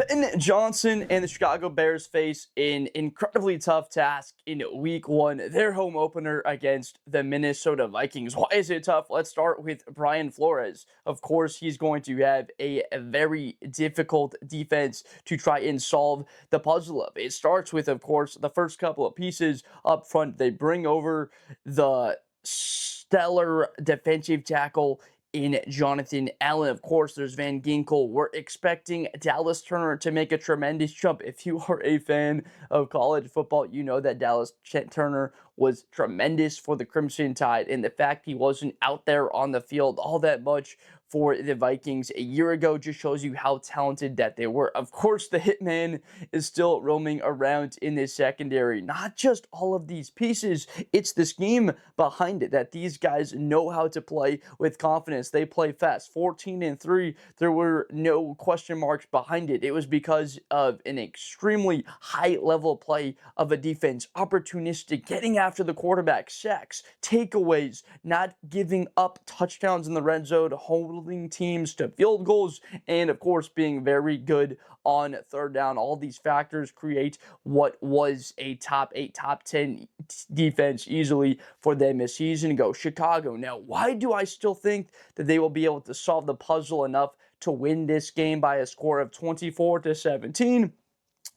Ben Johnson and the Chicago Bears face an incredibly tough task in week one, their home opener against the Minnesota Vikings. Why is it tough? Let's start with Brian Flores. Of course, he's going to have a very difficult defense to try and solve the puzzle of. It starts with, of course, the first couple of pieces up front. They bring over the stellar defensive tackle in Jonathan Allen. Of course, there's Van Ginkel. We're expecting Dallas Turner to make a tremendous jump. If you are a fan of college football, you know that Dallas Turner was tremendous for the Crimson Tide, and the fact he wasn't out there on the field all that much for the Vikings a year ago just shows you how talented that they were. Of course, the hitman is still roaming around in this secondary. Not just all of these pieces, it's the scheme behind it that these guys know how to play with confidence. They play fast. 14-3, there were no question marks behind it. It was because of an extremely high level play of a defense, opportunistic, getting after the quarterback, sacks, takeaways, not giving up touchdowns in the red zone, holding teams to field goals, and of course being very good on third down. All these factors create what was a top 8, top 10 defense easily for them a season ago. Chicago. Now, why do I still think that they will be able to solve the puzzle enough to win this game by a score of 24-17?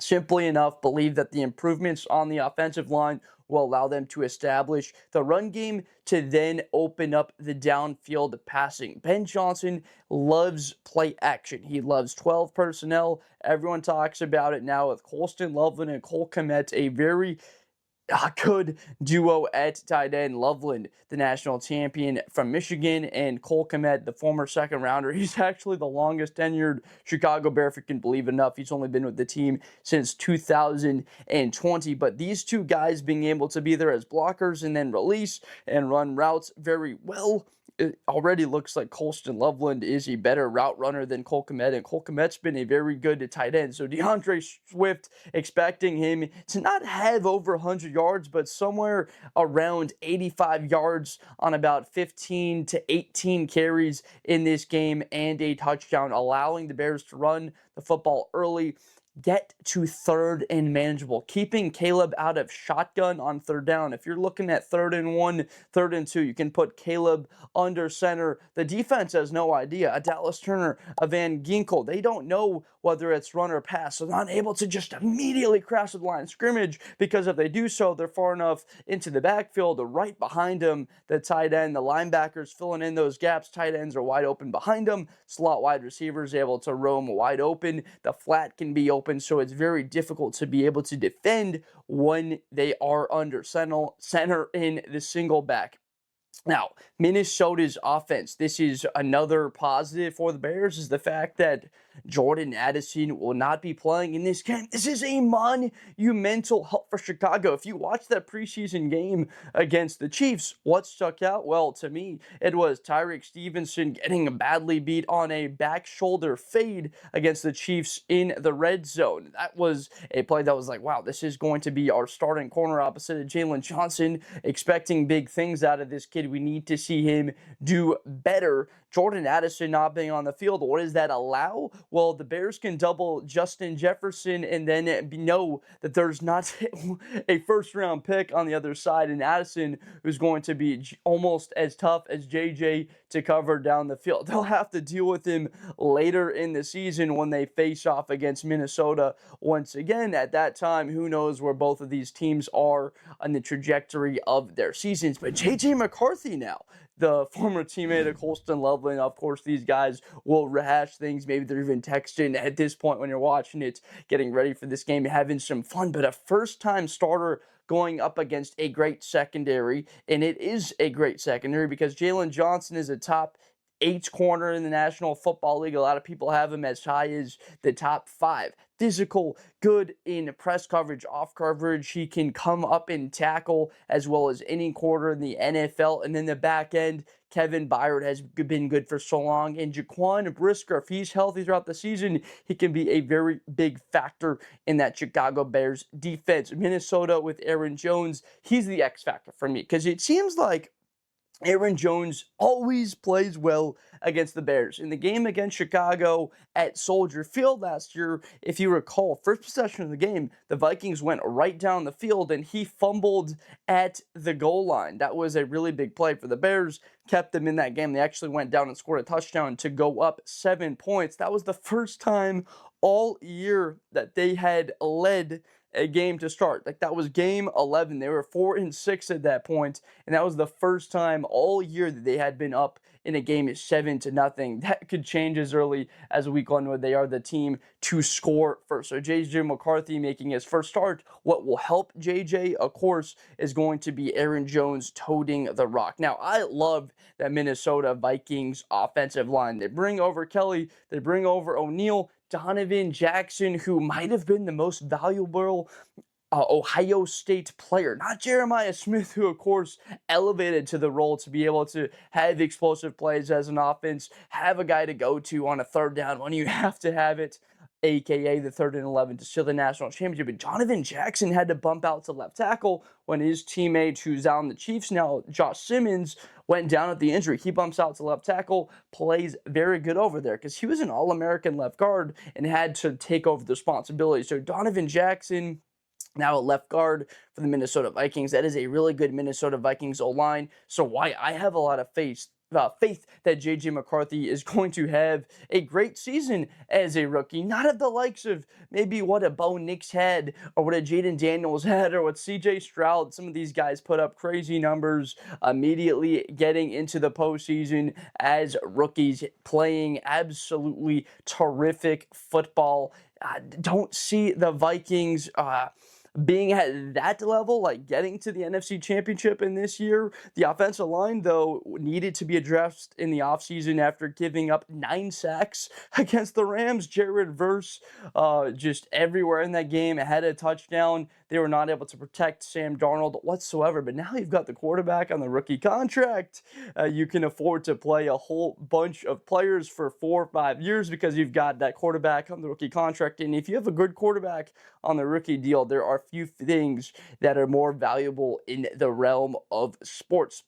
Simply enough, believe that the improvements on the offensive line will allow them to establish the run game to then open up the downfield passing. Ben Johnson loves play action. He loves 12 personnel. Everyone talks about it now with Colston Loveland and Cole Kmet, a very good duo at tight end. Loveland, the national champion from Michigan, and Cole Kmet, the former second rounder. He's actually the longest tenured Chicago Bear, if you can believe enough. He's only been with the team since 2020. But these two guys being able to be there as blockers and then release and run routes very well, it already looks like Colston Loveland is a better route runner than Cole Kmet, and Cole Kmet's been a very good tight end. So DeAndre Swift, expecting him to not have over 100 yards, but somewhere around 85 yards on about 15 to 18 carries in this game and a touchdown, allowing the Bears to run the football early, get to third and manageable, keeping Caleb out of shotgun on third down. If you're looking at 3rd and 1, 3rd and 2, you can put Caleb under center. The defense has no idea. A Dallas Turner, a Van Ginkel, they don't know whether it's run or pass, so they're not able to just immediately crash the line of scrimmage, because if they do so, they're far enough into the backfield, right behind them, the tight end, the linebackers filling in those gaps. Tight ends are wide open behind them. Slot wide receivers able to roam wide open. The flat can be open, so it's very difficult to be able to defend when they are under center in the single back. Now, Minnesota's offense, this is another positive for the Bears, is the fact that Jordan Addison will not be playing in this game. This is a monumental help for Chicago. If you watch that preseason game against the Chiefs, what stuck out? Well, to me, it was Tyreek Stevenson getting badly beat on a back shoulder fade against the Chiefs in the red zone. That was a play that was like, wow, this is going to be our starting corner opposite of Jalen Johnson. Expecting big things out of this kid. We need to see him do better. Jordan Addison not being on the field, what does that allow? Well, the Bears can double Justin Jefferson and then know that there's not a first-round pick on the other side, and Addison is going to be almost as tough as JJ to cover down the field. They'll have to deal with him later in the season when they face off against Minnesota once again. At that time, who knows where both of these teams are on the trajectory of their seasons. But JJ McCarthy now, the former teammate of Colston Loveland, of course, these guys will rehash things. Maybe they're even texting at this point when you're watching it, getting ready for this game, having some fun. But a first-time starter going up against a great secondary, and it is a great secondary because Jalen Johnson is a top 8 corner in the National Football League. A lot of people have him as high as the top 5. Physical, good in press coverage, off coverage. He can come up and tackle as well as any corner in the NFL. And then the back end, Kevin Byard has been good for so long. And Jaquan Brisker, if he's healthy throughout the season, he can be a very big factor in that Chicago Bears defense. Minnesota with Aaron Jones, he's the X factor for me because it seems like Aaron Jones always plays well against the Bears. In the game against Chicago at Soldier Field last year, if you recall, first possession of the game, the Vikings went right down the field and he fumbled at the goal line. That was a really big play for the Bears, kept them in that game. They actually went down and scored a touchdown to go up 7 points. That was the first time all year that they had led a game to start. Like, that was game 11. They were 4-6 at that point, and that was the first time all year that they had been up in a game 7-0. That could change as early as week 1, where they are the team to score first. So JJ McCarthy making his first start. What will help JJ, of course, is going to be Aaron Jones toting the rock. Now, I love that Minnesota Vikings offensive line. They bring over Kelly, they bring over O'Neal, Donovan Jackson, who might have been the most valuable Ohio State player, not Jeremiah Smith, who of course elevated to the role to be able to have explosive plays as an offense, have a guy to go to on a third down when you have to have it, aka the 3rd and 11 to steal the national championship. But Donovan Jackson had to bump out to left tackle when his teammate, who's on the Chiefs now, Josh Simmons, went down with the injury. He bumps out to left tackle, plays very good over there because he was an All-American left guard and had to take over the responsibility. So Donovan Jackson, now at left guard for the Minnesota Vikings. That is a really good Minnesota Vikings O-line. So why I have a lot of faith that J.J. McCarthy is going to have a great season as a rookie. Not of the likes of maybe what a Bo Nix had or what a Jaden Daniels had or what C.J. Stroud. Some of these guys put up crazy numbers immediately getting into the postseason as rookies, playing absolutely terrific football. Don't see the Vikings being at that level, like getting to the NFC Championship in this year. The offensive line, though, needed to be addressed in the offseason after giving up 9 sacks against the Rams. Jared Verse just everywhere in that game, had a touchdown. They were not able to protect Sam Darnold whatsoever, but now you've got the quarterback on the rookie contract. You can afford to play a whole bunch of players for 4 or 5 years because you've got that quarterback on the rookie contract. And if you have a good quarterback on the rookie deal, there are few things that are more valuable in the realm of sports.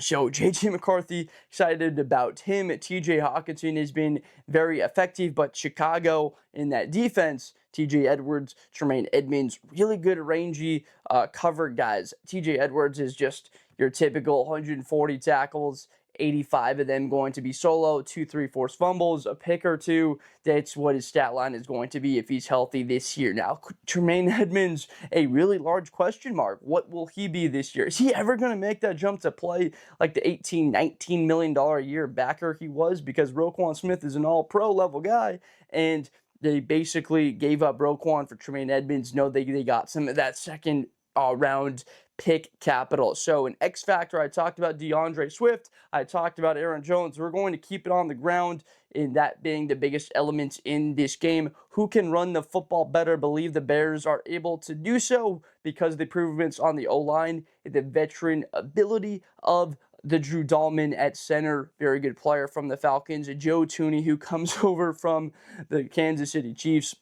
So J.J. McCarthy, excited about him. T.J. Hawkinson has been very effective, but Chicago in that defense, T.J. Edwards, Tremaine Edmonds, really good rangy cover guys. T.J. Edwards is just your typical 140 tackles, 85 of them going to be solo, 2-3 forced fumbles, a pick or two. That's what his stat line is going to be if he's healthy this year. Now, Tremaine Edmonds, a really large question mark. What will he be this year? Is he ever going to make that jump to play like the $18-19 million a year backer he was? Because Roquan Smith is an all-pro level guy, and they basically gave up Roquan for Tremaine Edmonds. No, they got some of that second round pick capital. So an X factor, I talked about DeAndre Swift, I talked about Aaron Jones. We're going to keep it on the ground, in that being the biggest element in this game. Who can run the football better? Believe the Bears are able to do so because of the improvements on the O-line, the veteran ability of the Drew Dahlman at center, very good player from the Falcons, Joe Tooney, who comes over from the Kansas City Chiefs,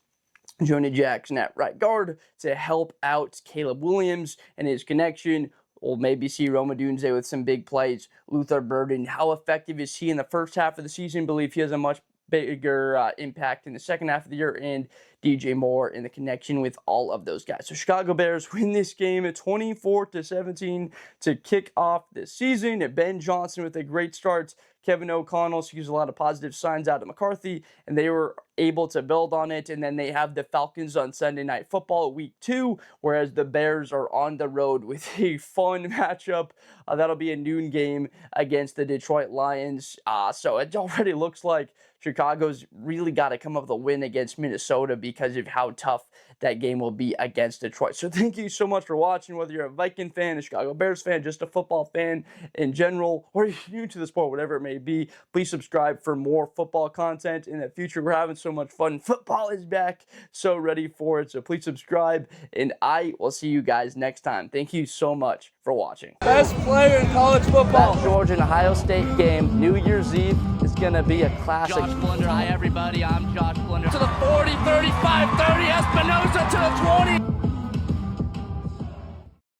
Jonah Jackson at right guard to help out Caleb Williams and his connection. We'll maybe see Rome Odunze with some big plays. Luther Burden, how effective is he in the first half of the season? Believe he has a much bigger impact in the second half of the year, and DJ Moore in the connection with all of those guys. So Chicago Bears win this game at 24-17 to kick off the season. Ben Johnson with a great start. Kevin O'Connell sees a lot of positive signs out of McCarthy, and they were able to build on it. And then they have the Falcons on Sunday Night Football week 2, whereas the Bears are on the road with a fun matchup. That'll be a noon game against the Detroit Lions. So it already looks like Chicago's really got to come up with a win against Minnesota because of how tough that game will be against Detroit. So thank you so much for watching, whether you're a Viking fan, a Chicago Bears fan, just a football fan in general, or you're new to the sport, whatever it may be. Please subscribe for more football content in the future. We're having so much fun. Football is back, so ready for it. So please subscribe, and I will see you guys next time. Thank you so much for watching. Best player in college football. That Georgia and Ohio State game, New Year's Eve, is going to be a classic. Josh Blunder, hi everybody, I'm Josh Blunder. To the 40, 35, 30, Espinosa to the 20.